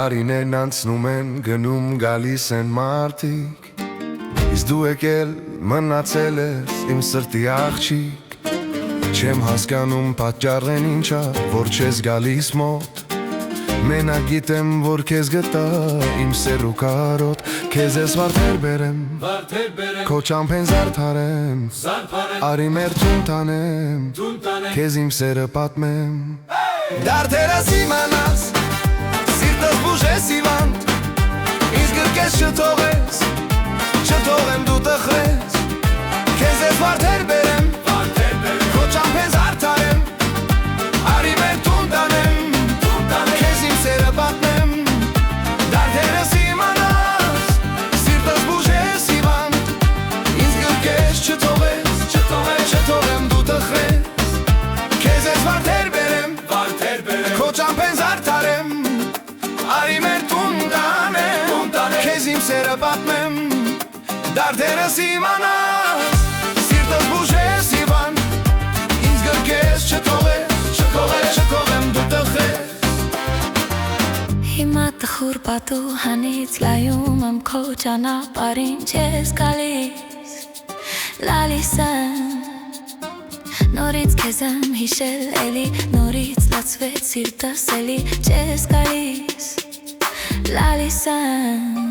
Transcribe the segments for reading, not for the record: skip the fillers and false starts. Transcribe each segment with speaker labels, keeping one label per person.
Speaker 1: Տարիներն անցնում են, գնում գալիս են մարդիկ, իսկ դու եկել մնացել ես իմ սրտի աղջիկ։ Չեմ հասկանում պատճառն ինչա, որ չես գալիս մոտ, մենակ գիտեմ, որ քեզ գտա իմ սեր ու կարոտ, քեզ ես վարդեր բերեմ, քո ճամփեն զարդարեմ, արի մեր տուն տանեմ, քեզ իմ սերը պատմեմ։ Դարդերս իմանաս, սիրտս բուժես իվանդ, ինձ գրկես չթողես, չթողեմ դու տխրես, քեզ ես վարդեր բերեմ, քո ճամփեն զարդարեմ, արի մեր տուն տանեմ, քեզ իմ սերը պատմեմ։ Դարդերս իմանաս, սիրտս բուժես իվանդ, ինձ գրկես չթողես, չթողեմ դու տխրես, քեզ ես վարդեր բերեմ, քո ճամփեն զարդարեմ, արի մեր տուն տանեմ, քեզ իմ սերը պատմեմ։ Դարդերս իմանաս, սիրտս բուժես իվանդ, ինձ գրկես չթողեմ դու տխրես։
Speaker 2: Հիմա տխուր պատուհանից լայում եմ քո ճանապարհին, չես գալիս, լալիս եմ, նորից քեզ եմ հիշել էլի, նորից լացվեց սիրտս էլի, չես գալիս, լալիս եմ,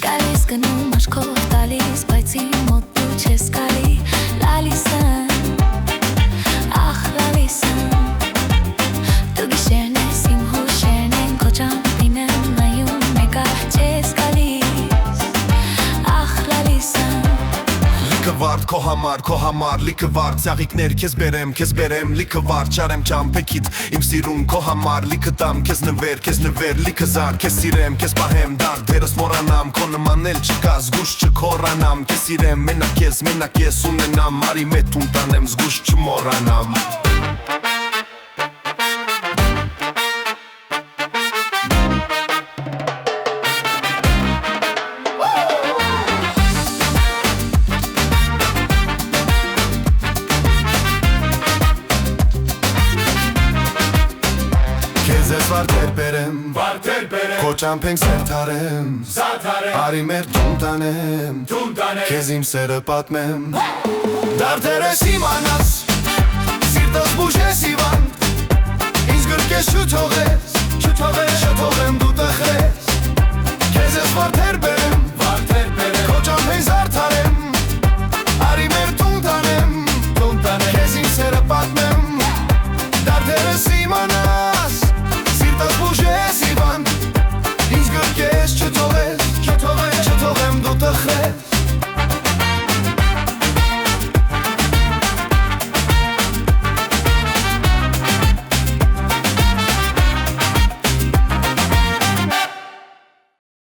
Speaker 2: գալիս գնում աչքով տալիս, բայց իմ մոտ դու չես գալի, լալիս եմ, ախ լալիս եմ, դու գիշերն ես իմ հուշերն են, քո ճամփին եմ նայում եկա, չես գալիս, ախ լալիս եմ։
Speaker 3: Լիքը վարդ քո համար, լիքը վարդ ծաղիկներ քեզ բերեմ, լիքը վարդ չարեմ ճամփեքիդ, իմ սիրուն քո համար, լիքը տամ քեզ նվեր, լիքը զար, քեզ սիրեմ, քեզ պահեմ, դարդերս մոռանամ, քո նման էլ չկա, զգուշ չքոռանամ, քեզ սիրեմ, մենակ ես ունենամ, արի մեծ տուն տանեմ, զգուշ չմոռանամ։ Քեզ ես վարդեր բերեմ, քո ճամփեն զարդարեմ, արի մեր տուն տանեմ, քեզ իմ սերը պատմեմ։ Դարդերս իմանաս, սիրտս բուժես իվանդ, ինձ գրկես չթողես, չթողեմ դու տխրես,